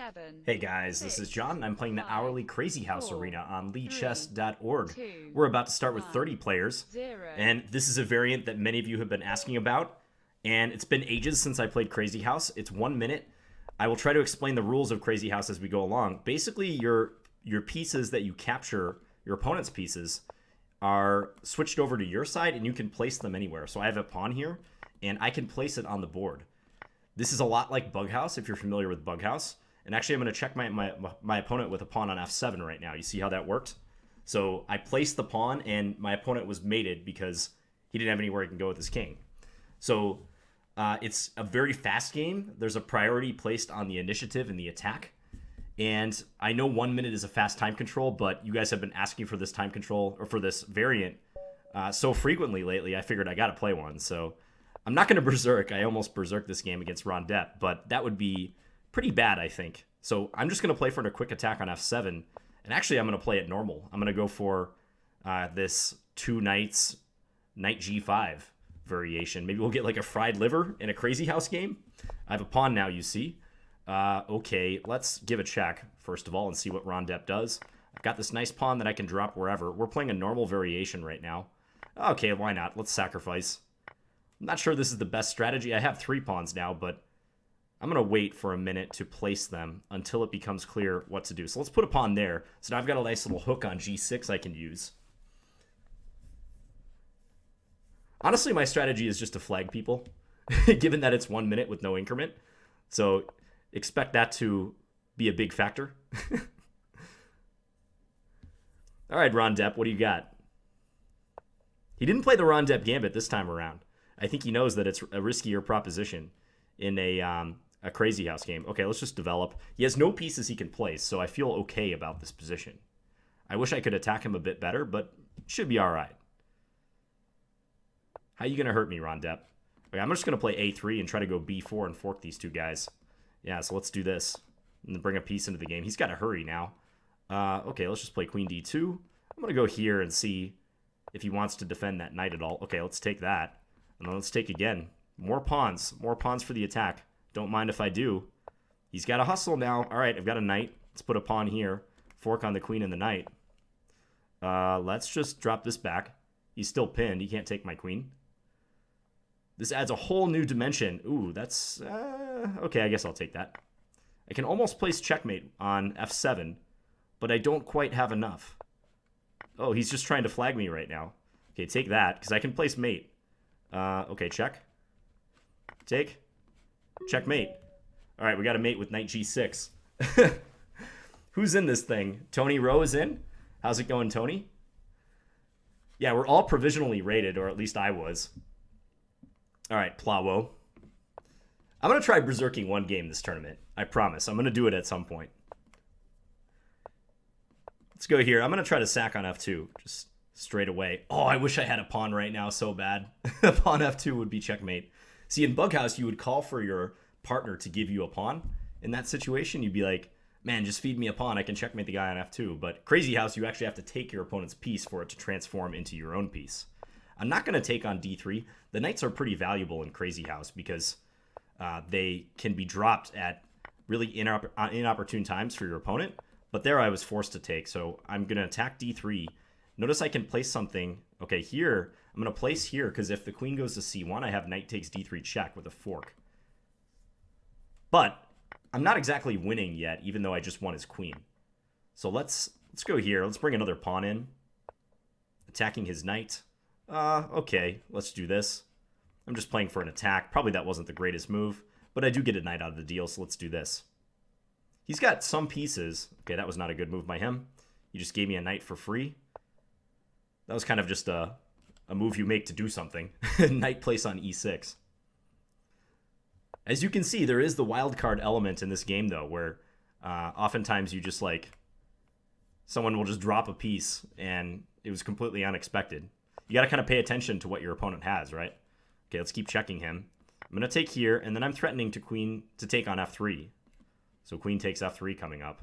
7, Hey guys, this is 6, John, and I'm playing the 5, hourly Crazyhouse 4, Arena on 3, LeeChess.org. 2, We're about to start with 30 1, players, 0. and this is a variant that many of you have been asking about, and it's been ages since I played Crazyhouse. It's 1 minute. I will try to explain the rules of Crazyhouse as we go along. Basically, your pieces that you capture, your opponent's pieces, are switched over to your side, and you can place them anywhere. So I have a pawn here, and I can place it on the board. This is a lot like Bughouse, if you're familiar with Bughouse. And actually, I'm going to check my opponent with a pawn on f7 right now. You see how that worked? So I placed the pawn, and my opponent was mated because he didn't have anywhere he can go with his king. So it's a very fast game. There's a priority placed on the initiative and the attack. And I know 1 minute is a fast time control, but you guys have been asking for this time control, or for this variant, so frequently lately, I figured I got to play one. So I'm not going to Berserk. I almost Berserk this game against Ron Depp, but that would be pretty bad, I think. So I'm just going to play for a quick attack on f7. And actually, I'm going to play it normal. I'm going to go for this two knights, knight g5 variation. Maybe we'll get like a fried liver in a Crazyhouse game. I have a pawn now, you see. Okay, let's give a check, first of all, and see what Ron Depp does. I've got this nice pawn that I can drop wherever. We're playing a normal variation right now. Okay, why not? Let's sacrifice. I'm not sure this is the best strategy. I have 3 pawns now, but I'm going to wait for a minute to place them until it becomes clear what to do. So let's put a pawn there. So now I've got a nice little hook on g6 I can use. Honestly, my strategy is just to flag people, given that it's 1 minute with no increment. So expect that to be a big factor. All right, Ron Depp, what do you got? He didn't play the Ron Depp gambit this time around. I think he knows that it's a riskier proposition in a Crazyhouse game. Okay, let's just develop. He has no pieces he can place, so I feel okay about this position. I wish I could attack him a bit better, but should be all right. How you going to hurt me, Ron Depp? Okay, I'm just going to play a3 and try to go b4 and fork these two guys. Yeah, so let's do this and bring a piece into the game. He's got to hurry now. Okay, let's just play queen d2. I'm going to go here and see if he wants to defend that knight at all. Okay, let's take that. And then let's take again. More pawns for the attack. Don't mind if I do. He's got to hustle now. All right, I've got a knight. Let's put a pawn here. Fork on the queen and the knight. Let's just drop this back. He's still pinned. He can't take my queen. This adds a whole new dimension. Ooh, that's... okay, I guess I'll take that. I can almost place checkmate on f7, but I don't quite have enough. Oh, he's just trying to flag me right now. Okay, take that, because I can place mate. Okay, check. Take. Checkmate. All right, we got a mate with knight g6. Who's in this thing? Tony Rowe is in? How's it going, Tony? Yeah, we're all provisionally rated, or at least I was. All right, Plawo. I'm going to try berserking one game this tournament. I promise. I'm going to do it at some point. Let's go here. I'm going to try to sack on f2, just straight away. Oh, I wish I had a pawn right now so bad. A pawn f2 would be checkmate. See, in Bughouse, you would call for your partner to give you a pawn. In that situation, you'd be like, man, just feed me a pawn. I can checkmate the guy on f2. But Crazyhouse, you actually have to take your opponent's piece for it to transform into your own piece. I'm not going to take on d3. The knights are pretty valuable in Crazyhouse because they can be dropped at really inopportune times for your opponent. But there I was forced to take, so I'm going to attack d3. Notice I can place something. Okay, here, I'm going to place here because if the queen goes to c1, I have knight takes d3 check with a fork. But I'm not exactly winning yet, even though I just won his queen. So let's go here. Let's bring another pawn in. Attacking his knight. Okay, let's do this. I'm just playing for an attack. Probably that wasn't the greatest move, but I do get a knight out of the deal, so let's do this. He's got some pieces. Okay, that was not a good move by him. He just gave me a knight for free. That was kind of just a move you make to do something. Knight place on e6. As you can see, there is the wild card element in this game, though, where oftentimes you just like... someone will just drop a piece, and it was completely unexpected. You got to kind of pay attention to what your opponent has, right? Okay, let's keep checking him. I'm going to take here, and then I'm threatening to take on f3. So queen takes f3 coming up.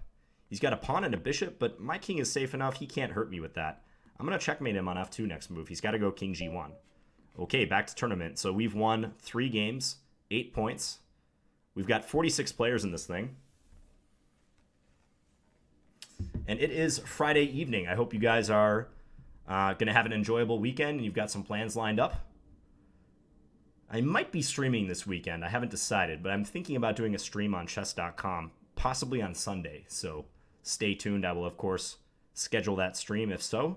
He's got a pawn and a bishop, but my king is safe enough. He can't hurt me with that. I'm going to checkmate him on f2 next move. He's got to go king g1. Okay, back to tournament. So we've won 3 games, 8 points. We've got 46 players in this thing. and it is Friday evening. I hope you guys are going to have an enjoyable weekend and you've got some plans lined up. I might be streaming this weekend. I haven't decided, but I'm thinking about doing a stream on chess.com, possibly on Sunday. So stay tuned. I will, of course, schedule that stream if so.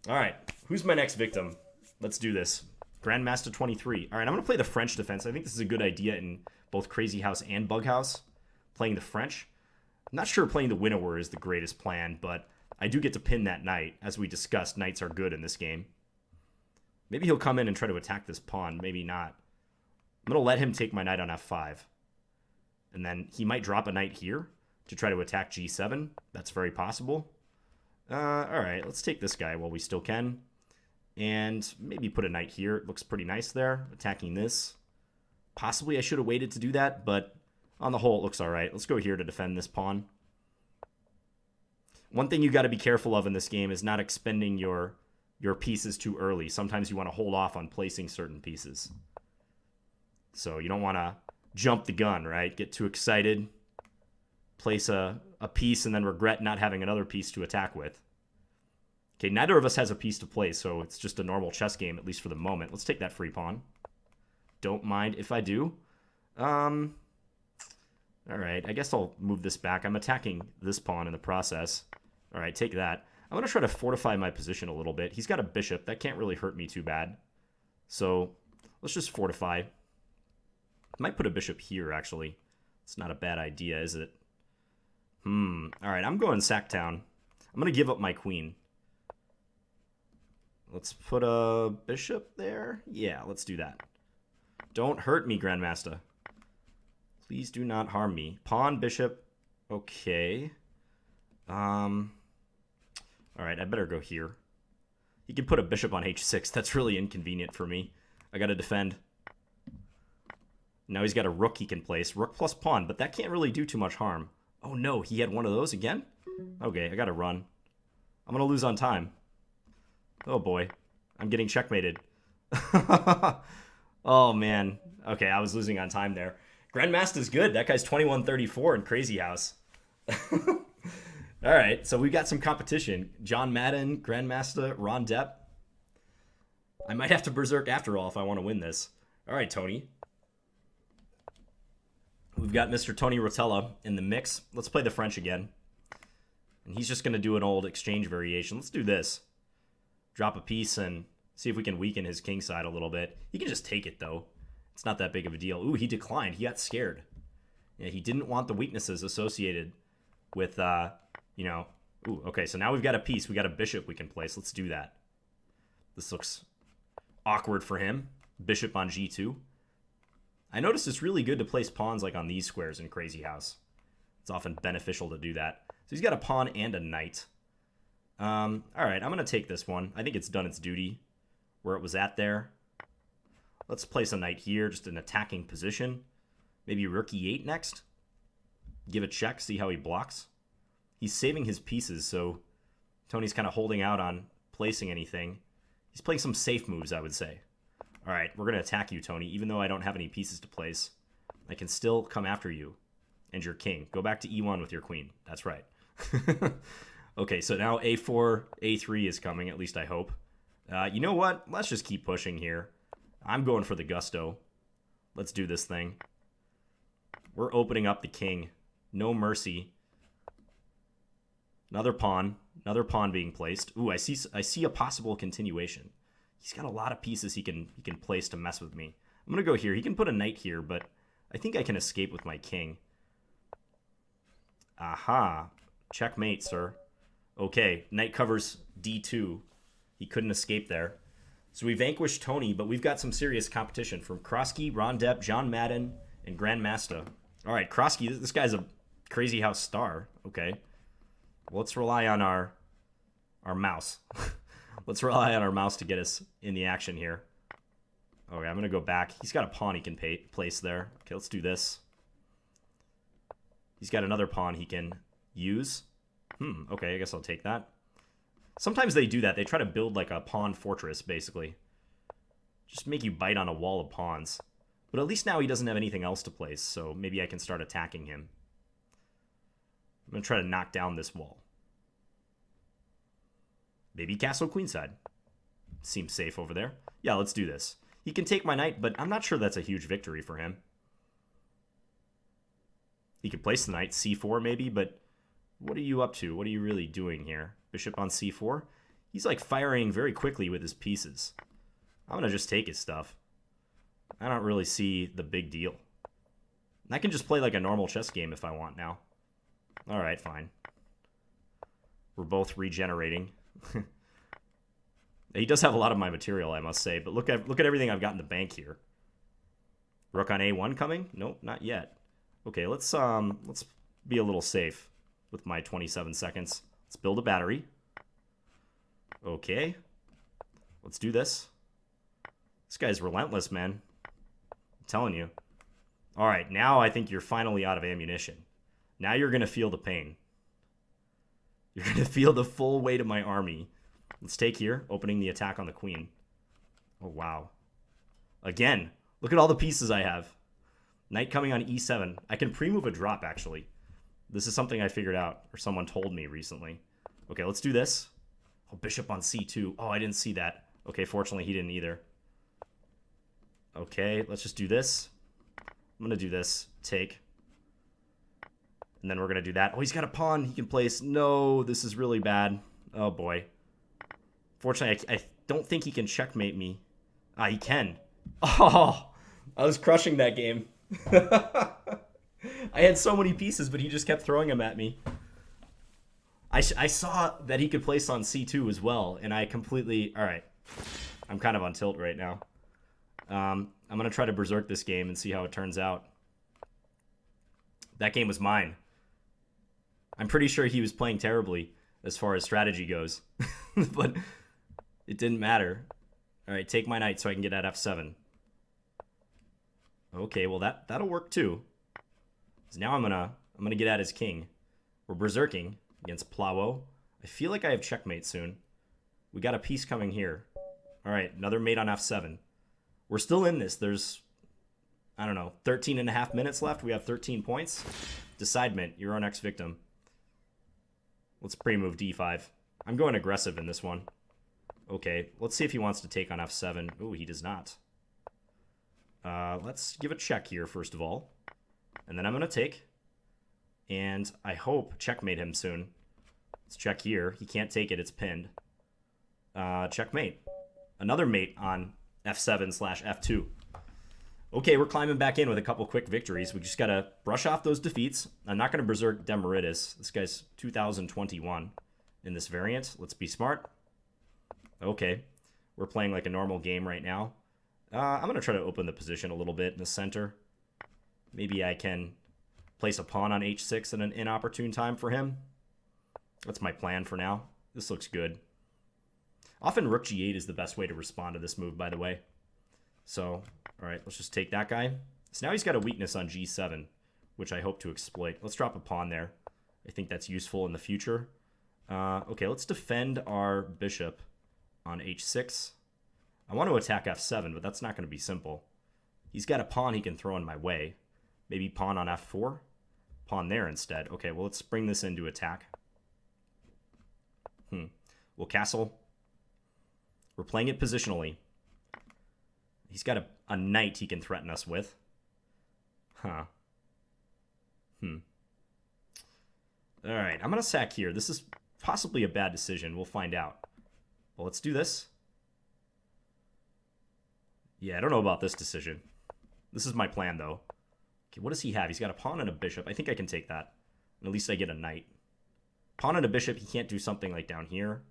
All right, who's my next victim? Let's do this. Grandmaster 23. All right, I'm going to play the French defense. I think this is a good idea in both Crazyhouse and Bughouse, playing the French. I'm not sure playing the Winnower is the greatest plan, but I do get to pin that knight. As we discussed, knights are good in this game. Maybe he'll come in and try to attack this pawn. Maybe not. I'm going to let him take my knight on f5. And then he might drop a knight here to try to attack g7. That's very possible. All right, let's take this guy while we still can. And maybe put a knight here. It looks pretty nice there, attacking this. Possibly I should have waited to do that, but on the whole, it looks all right. Let's go here to defend this pawn. One thing you got to be careful of in this game is not expending your pieces too early. Sometimes you want to hold off on placing certain pieces. So you don't want to jump the gun, right? Get too excited, place a piece, and then regret not having another piece to attack with. Okay, neither of us has a piece to place, so it's just a normal chess game, at least for the moment. Let's take that free pawn. Don't mind if I do. All right, I guess I'll move this back. I'm attacking this pawn in the process. All right, take that. I'm going to try to fortify my position a little bit. He's got a bishop. That can't really hurt me too bad. So let's just fortify. Might put a bishop here, actually. It's not a bad idea, is it? All right, I'm going Sacktown. I'm going to give up my queen. Let's put a bishop there. Yeah, let's do that. Don't hurt me, Grandmaster. Please do not harm me. Pawn, bishop. Okay. All right, I better go here. He can put a bishop on h6. That's really inconvenient for me. I got to defend. Now he's got a rook he can place. Rook plus pawn, but that can't really do too much harm. Oh no, he had one of those again? Okay, I got to run. I'm going to lose on time. Oh boy, I'm getting checkmated. Oh man. Okay, I was losing on time there. Grandmaster's good. That guy's 21-34 in Crazyhouse. All right, so we've got some competition. John Madden, Grandmaster, Ron Depp. I might have to Berserk after all if I want to win this. All right, Tony. We've got Mr. Tony Rotella in the mix. Let's play the French again. And he's just going to do an old exchange variation. Let's do this. Drop a piece and see if we can weaken his king side a little bit. He can just take it, though. It's not that big of a deal. Ooh, he declined. He got scared. Yeah, he didn't want the weaknesses associated with, you know... Ooh, okay, so now we've got a piece. We got a bishop we can place. Let's do that. This looks awkward for him. Bishop on g2. I noticed it's really good to place pawns like on these squares in Crazyhouse. It's often beneficial to do that. So he's got a pawn and a knight. All right, I'm going to take this one. I think it's done its duty where it was at there. Let's place a knight here, just an attacking position. Maybe rook e8 next. Give a check, see how he blocks. He's saving his pieces, so Tony's kind of holding out on placing anything. He's playing some safe moves, I would say. All right, we're going to attack you, Tony. Even though I don't have any pieces to place, I can still come after you and your king. Go back to e1 with your queen. That's right. Okay, so now a4, a3 is coming, at least I hope. You know what? Let's just keep pushing here. I'm going for the gusto. Let's do this thing. We're opening up the king. No mercy. Another pawn being placed. Ooh, I see a possible continuation. He's got a lot of pieces he can place to mess with me. I'm going to go here. He can put a knight here, but I think I can escape with my king. Aha. Checkmate, sir. Okay, knight covers d2. He couldn't escape there. So we vanquished Tony, but we've got some serious competition from Krosky, Ron Depp, John Madden, and Grandmaster. All right, Krosky, this guy's a Crazyhouse star. Okay. Well, let's rely on our mouse. Let's rely on our mouse to get us in the action here. Okay, I'm going to go back. He's got a pawn he can place there. Okay, let's do this. He's got another pawn he can use. Okay, I guess I'll take that. Sometimes they do that. They try to build like a pawn fortress, basically. Just make you bite on a wall of pawns. But at least now he doesn't have anything else to place, so maybe I can start attacking him. I'm going to try to knock down this wall. Maybe castle queenside. Seems safe over there. Yeah, let's do this. He can take my knight, but I'm not sure that's a huge victory for him. He could place the knight, c4 maybe, but what are you up to? What are you really doing here? Bishop on c4? He's like firing very quickly with his pieces. I'm going to just take his stuff. I don't really see the big deal. I can just play like a normal chess game if I want now. Alright, fine. We're both regenerating. He does have a lot of my material, I must say, but look at everything I've got in the bank here. Rook on a1 coming? Nope, not yet. Okay, let's be a little safe with my 27 seconds. Let's build a battery. Okay. Let's do this. This guy's relentless, man. I'm telling you. All right, now I think you're finally out of ammunition. Now you're going to feel the pain. You're going to feel the full weight of my army. Let's take here, opening the attack on the queen. Oh, wow. Again, look at all the pieces I have. Knight coming on e7. I can pre-move a drop, actually. This is something I figured out, or someone told me recently. Okay, let's do this. Oh, bishop on c2. Oh, I didn't see that. Okay, fortunately, he didn't either. Okay, let's just do this. I'm going to do this. Take. And then we're going to do that. Oh, he's got a pawn he can place. No, this is really bad. Oh, boy. Fortunately, I don't think he can checkmate me. Ah, he can. Oh, I was crushing that game. I had so many pieces, but he just kept throwing them at me. I saw that he could place on c2 as well, and I completely... All right. I'm kind of on tilt right now. I'm going to try to berserk this game and see how it turns out. That game was mine. I'm pretty sure he was playing terribly as far as strategy goes. But it didn't matter. All right, take my knight so I can get at f7. Okay, well that'll work too. So now I'm gonna get at his king. We're berserking against Plawo. I feel like I have checkmate soon. We got a piece coming here. All right, another mate on f7. We're still in this. There's, I don't know, 13 and a half minutes left. We have 13 points. Decidement, you're our next victim. Let's pre-move d5. I'm going aggressive in this one. Okay, let's see if he wants to take on f7. Ooh, he does not. Let's give a check here, first of all. And then I'm going to take. And I hope checkmate him soon. Let's check here. He can't take it. It's pinned. Checkmate. Another mate on f7/f2. Okay, we're climbing back in with a couple quick victories. We just got to brush off those defeats. I'm not going to berserk Demeritus. This guy's 2021 in this variant. Let's be smart. Okay, we're playing like a normal game right now. I'm going to try to open the position a little bit in the center. Maybe I can place a pawn on h6 at an inopportune time for him. That's my plan for now. This looks good. Often rook g8 is the best way to respond to this move, by the way. So, all right, let's just take that guy. So now he's got a weakness on g7, which I hope to exploit. Let's drop a pawn there. I think that's useful in the future. Okay, let's defend our bishop on h6. I want to attack f7, but that's not going to be simple. He's got a pawn he can throw in my way. Maybe pawn on f4? Pawn there instead. Okay, well, let's bring this into attack. We'll castle. We're playing it positionally. He's got a knight he can threaten us with. Huh. Alright, I'm going to sack here. This is possibly a bad decision. We'll find out. Well, let's do this. Yeah, I don't know about this decision. This is my plan, though. Okay, what does he have? He's got a pawn and a bishop. I think I can take that. And at least I get a knight. Pawn and a bishop, he can't do something like down here.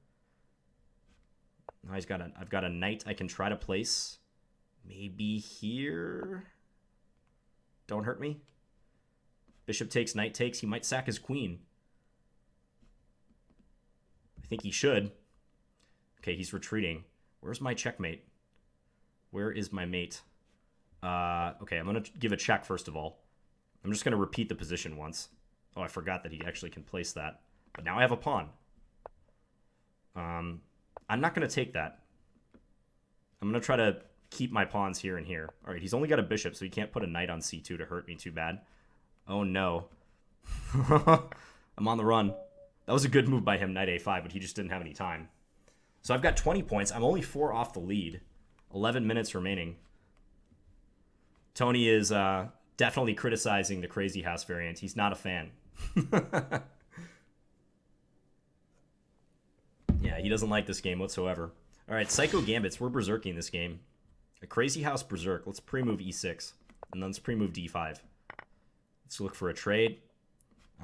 Now I've got a knight I can try to place. Maybe here. Don't hurt me. Bishop takes, knight takes. He might sack his queen. I think he should. Okay, he's retreating. Where's my checkmate? Where is my mate? Okay, I'm going to give a check first of all. I'm just going to repeat the position once. Oh, I forgot that he actually can place that. But now I have a pawn. I'm not going to take that. I'm going to try to keep my pawns here and here. All right, he's only got a bishop, so he can't put a knight on c2 to hurt me too bad. Oh, no. I'm on the run. That was a good move by him, knight a5, but he just didn't have any time. So I've got 20 points. I'm only 4 off the lead. 11 minutes remaining. Tony is definitely criticizing the Crazyhouse variant. He's not a fan. Yeah, he doesn't like this game whatsoever. All right, Psycho Gambits. We're berserking this game. A Crazyhouse Berserk. Let's pre-move e6. And then let's pre-move d5. Let's look for a trade.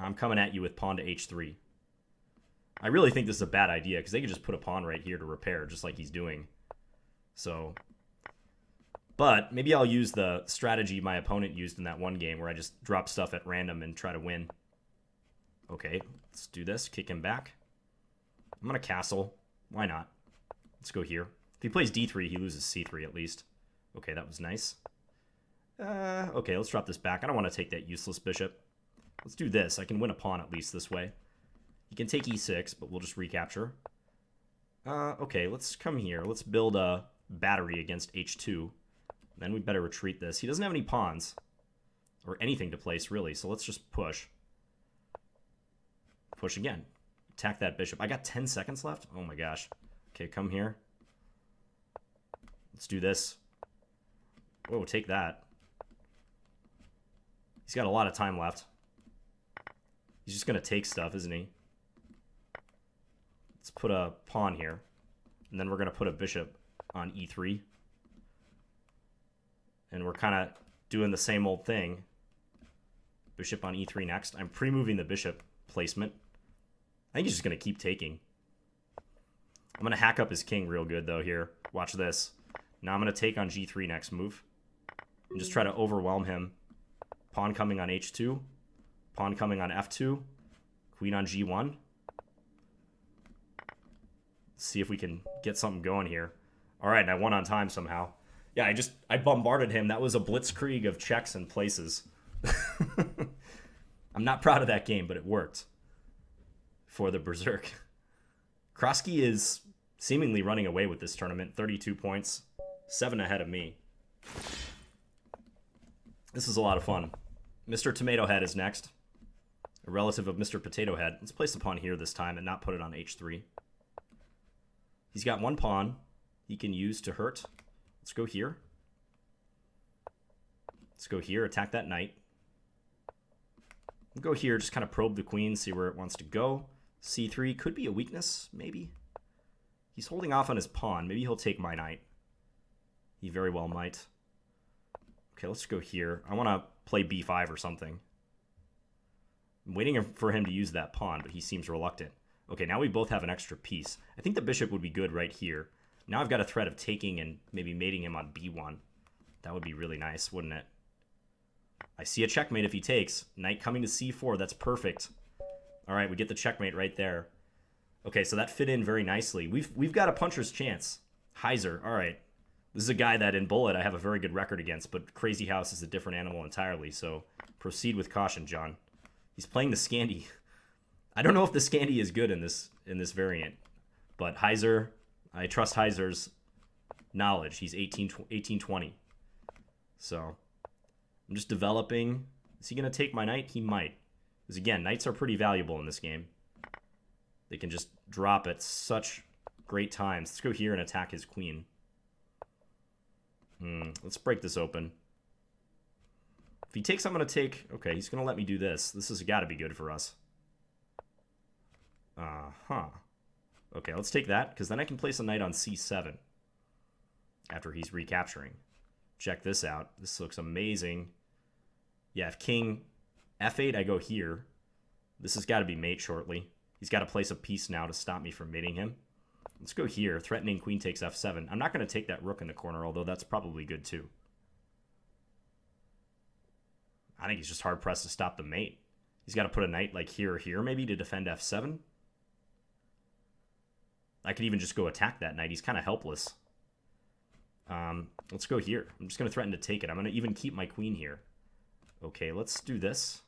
I'm coming at you with pawn to h3. I really think this is a bad idea because they could just put a pawn right here to repair, just like he's doing. So, but maybe I'll use the strategy my opponent used in that one game where I just drop stuff at random and try to win. Okay, let's do this. Kick him back. I'm going to castle. Why not? Let's go here. If he plays d3, he loses c3 at least. Okay, that was nice. Okay, let's drop this back. I don't want to take that useless bishop. Let's do this. I can win a pawn at least this way. He can take e6, but we'll just recapture. Okay, let's come here. Let's build a battery against h2. Then we better retreat this. He doesn't have any pawns. Or anything to place, really. So let's just push. Push again. Attack that bishop. I got 10 seconds left? Oh my gosh. Okay, come here. Let's do this. Whoa, take that. He's got a lot of time left. He's just going to take stuff, isn't he? Let's put a pawn here. And then we're going to put a bishop on e3. And we're kind of doing the same old thing. Bishop on e3 next. I'm pre-moving the bishop placement. I think he's just going to keep taking. I'm going to hack up his king real good, though, here. Watch this. Now I'm going to take on g3 next move. And just try to overwhelm him. Pawn coming on h2. Pawn coming on f2. Queen on g1. See if we can get something going here. All right, and I won on time somehow. Yeah, I bombarded him. That was a blitzkrieg of checks and places. I'm not proud of that game, but it worked for the Berserk. Krosky is seemingly running away with this tournament. 32 points, 7 ahead of me. This is a lot of fun. Mr. Tomato Head is next. A relative of Mr. Potato Head. Let's place the pawn here this time and not put it on h3. He's got one pawn he can use to hurt. Let's go here. Let's go here, attack that knight. We'll go here, just kind of probe the queen, see where it wants to go. c3 could be a weakness, maybe. He's holding off on his pawn. Maybe he'll take my knight. He very well might. Okay, let's go here. I want to play b5 or something. I'm waiting for him to use that pawn, but he seems reluctant. Okay, now we both have an extra piece. I think the bishop would be good right here. Now I've got a threat of taking and maybe mating him on b1. That would be really nice, wouldn't it? I see a checkmate if he takes. Knight coming to c4, that's perfect. All right, we get the checkmate right there. Okay, so that fit in very nicely. We've got a puncher's chance. Heiser, all right. This is a guy that in Bullet I have a very good record against, but Crazyhouse is a different animal entirely, so proceed with caution, John. He's playing the Scandi. I don't know if the Scandi is good in this variant, but Heiser, I trust Heiser's knowledge. He's 1820. So I'm just developing. Is he going to take my knight? He might. Because again, knights are pretty valuable in this game. They can just drop at such great times. Let's go here and attack his queen. Let's break this open. If he takes, I'm going to take... Okay, he's going to let me do this. This has got to be good for us. Okay, let's take that, because then I can place a knight on c7 after he's recapturing. Check this out. This looks amazing. Yeah, if king f8, I go here. This has got to be mate shortly. He's got to place a piece now to stop me from mating him. Let's go here. Threatening queen takes f7. I'm not going to take that rook in the corner, although that's probably good too. I think he's just hard-pressed to stop the mate. He's got to put a knight like here or here maybe to defend f7. I could even just go attack that knight. He's kind of helpless. Let's go here. I'm just going to threaten to take it. I'm going to even keep my queen here. Okay, let's do this.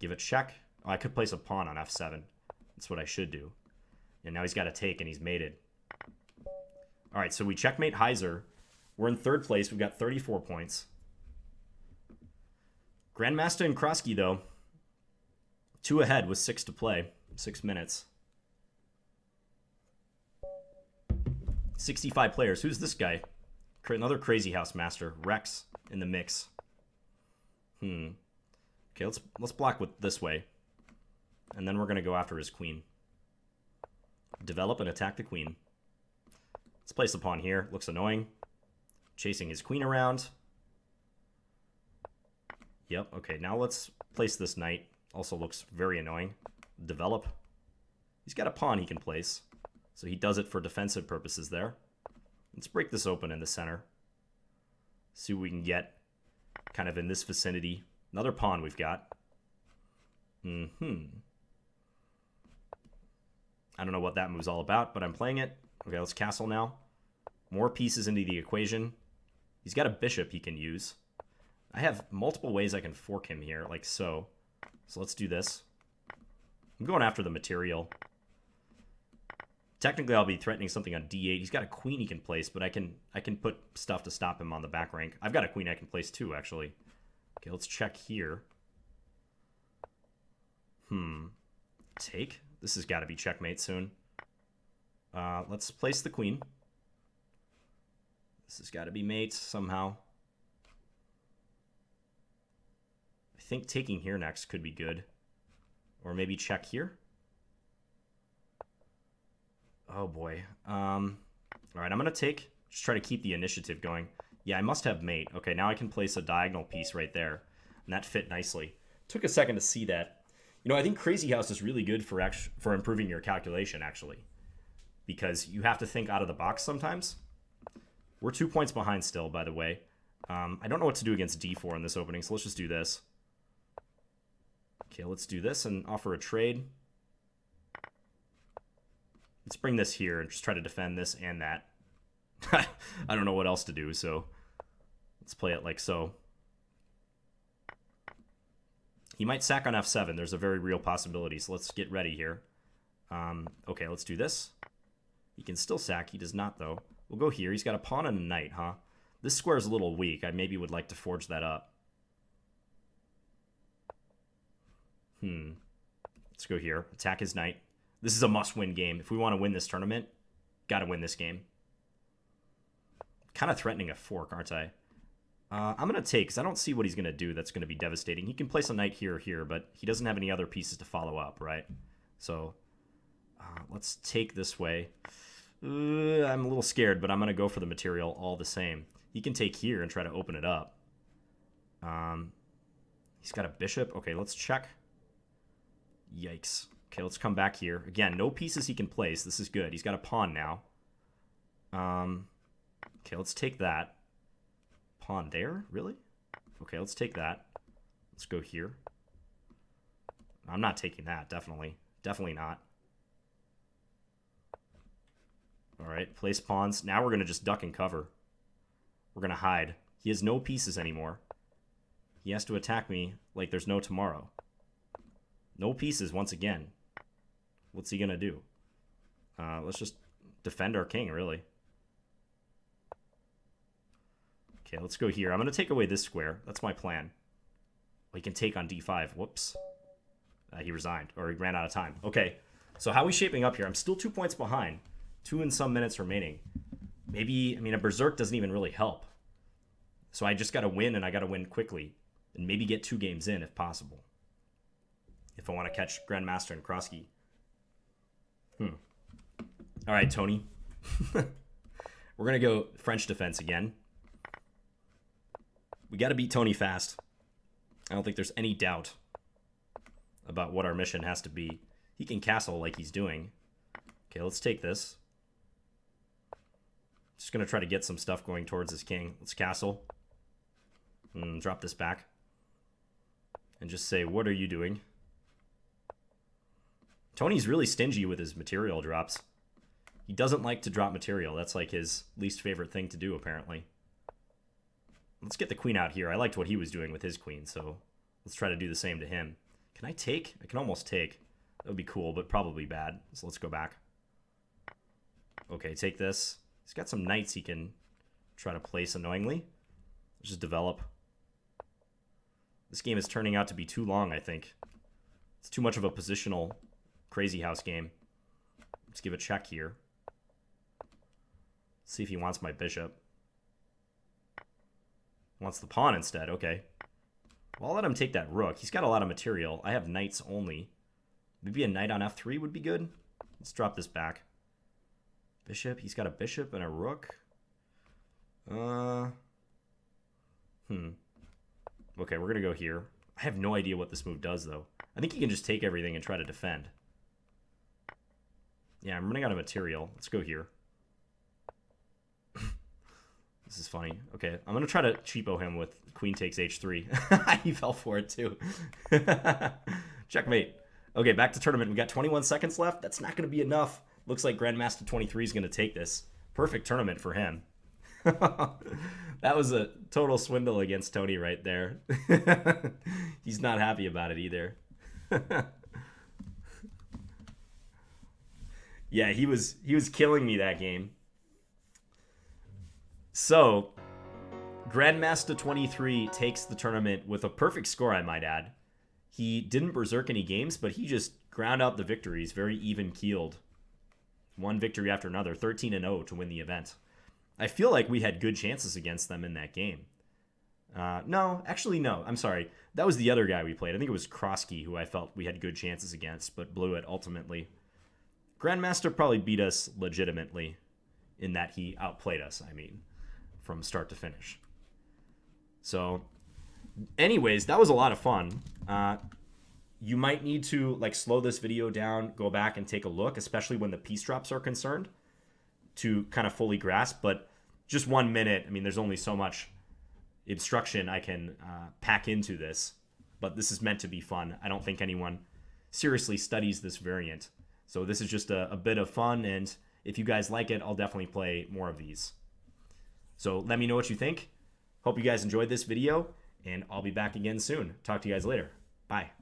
Give it check. Oh, I could place a pawn on f7. That's what I should do. And now he's got to take, and he's mated. All right, so we checkmate Heiser. We're in third place. We've got 34 points. Grandmaster and Krosky, though. 2 ahead with 6 to play. 6 minutes. 65 players. Who's this guy? Another Crazyhouse Master. Rex in the mix. Okay, let's block with this way. And then we're going to go after his queen. Develop and attack the queen. Let's place the pawn here. Looks annoying. Chasing his queen around. Yep, okay, now let's place this knight. Also looks very annoying. Develop. He's got a pawn he can place. So he does it for defensive purposes there. Let's break this open in the center. See what we can get kind of in this vicinity. Another pawn we've got. I don't know what that move's all about, but I'm playing it. Okay, let's castle now. More pieces into the equation. He's got a bishop he can use. I have multiple ways I can fork him here, like so. So let's do this. I'm going after the material. Technically, I'll be threatening something on d8. He's got a queen he can place, but I can put stuff to stop him on the back rank. I've got a queen I can place too, actually. Okay, let's check here. Take? This has got to be checkmate soon. Let's place the queen. This has got to be mate somehow. I think taking here next could be good. Or maybe check here. Oh boy. Alright, I'm going to take. Just try to keep the initiative going. Yeah, I must have mate. Okay, now I can place a diagonal piece right there. And that fit nicely. Took a second to see that. You know, I think Crazyhouse is really good for improving your calculation, actually. Because you have to think out of the box sometimes. We're 2 points behind still, by the way. I don't know what to do against d4 in this opening, so let's just do this. Okay, let's do this and offer a trade. Let's bring this here and just try to defend this and that. I don't know what else to do, so let's play it like so. He might sack on f7. There's a very real possibility, so let's get ready here. Okay, let's do this. He can still sack. He does not, though. We'll go here. He's got a pawn and a knight, huh? This square is a little weak. I maybe would like to forge that up. Let's go here. Attack his knight. This is a must-win game. If we want to win this tournament, gotta win this game. Kind of threatening a fork, aren't I? I'm going to take, because I don't see what he's going to do that's going to be devastating. He can place a knight here or here, but he doesn't have any other pieces to follow up, right? So, let's take this way. I'm a little scared, but I'm going to go for the material all the same. He can take here and try to open it up. He's got a bishop. Okay, let's check. Yikes. Okay, let's come back here. Again, no pieces he can place. This is good. He's got a pawn now. Okay, let's take that. Pawn there? Really? Okay, let's take that. Let's go here. I'm not taking that, definitely. Definitely not. Alright, place pawns. Now we're going to just duck and cover. We're going to hide. He has no pieces anymore. He has to attack me like there's no tomorrow. No pieces once again. What's he going to do? Let's just defend our king, really. Okay, let's go here. I'm going to take away this square. That's my plan. Well, he can take on d5. Whoops. He resigned, or he ran out of time. Okay, so how are we shaping up here? I'm still 2 points behind. 2 and some minutes remaining. Maybe, I mean, a Berserk doesn't even really help. So I just got to win, and I got to win quickly. And maybe get 2 games in, if possible. If I want to catch Grandmaster and Krosky. All right, Tony. We're going to go French defense again. We got to beat Tony fast. I don't think there's any doubt about what our mission has to be. He can castle like he's doing. Okay, let's take this. Just going to try to get some stuff going towards his king. Let's castle. Drop this back. And just say, what are you doing? Tony's really stingy with his material drops. He doesn't like to drop material. That's like his least favorite thing to do, apparently. Let's get the queen out here. I liked what he was doing with his queen, so let's try to do the same to him. Can I take? I can almost take. That would be cool, but probably bad. So let's go back. Okay, take this. He's got some knights he can try to place annoyingly. Let's just develop. This game is turning out to be too long, I think. It's too much of a positional Crazyhouse game. Let's give a check here. See if he wants my bishop. Wants the pawn instead. Okay. Well, I'll let him take that rook. He's got a lot of material. I have knights only. Maybe a knight on f3 would be good. Let's drop this back. Bishop. He's got a bishop and a rook. Okay, we're going to go here. I have no idea what this move does, though. I think he can just take everything and try to defend. Yeah, I'm running out of material. Let's go here. This is funny. Okay, I'm going to try to cheapo him with queen takes h3. He fell for it, too. Checkmate. Okay, back to tournament. We got 21 seconds left. That's not going to be enough. Looks like Grandmaster 23 is going to take this. Perfect tournament for him. That was a total swindle against Tony right there. He's not happy about it either. Yeah, he was killing me that game. So, Grandmaster 23 takes the tournament with a perfect score, I might add. He didn't berserk any games, but he just ground out the victories, very even-keeled. One victory after another, 13-0 to win the event. I feel like we had good chances against them in that game. No, actually, no. I'm sorry. That was the other guy we played. I think it was Krosky, who I felt we had good chances against, but blew it ultimately. Grandmaster probably beat us legitimately in that he outplayed us, I mean, from start to finish. So, anyways, that was a lot of fun. You might need to slow this video down, go back and take a look, especially when the piece drops are concerned, to kind of fully grasp. But just 1 minute, I mean, there's only so much instruction I can pack into this. But this is meant to be fun. I don't think anyone seriously studies this variant. So this is just a bit of fun, and if you guys like it, I'll definitely play more of these. So let me know what you think. Hope you guys enjoyed this video, and I'll be back again soon. Talk to you guys later. Bye.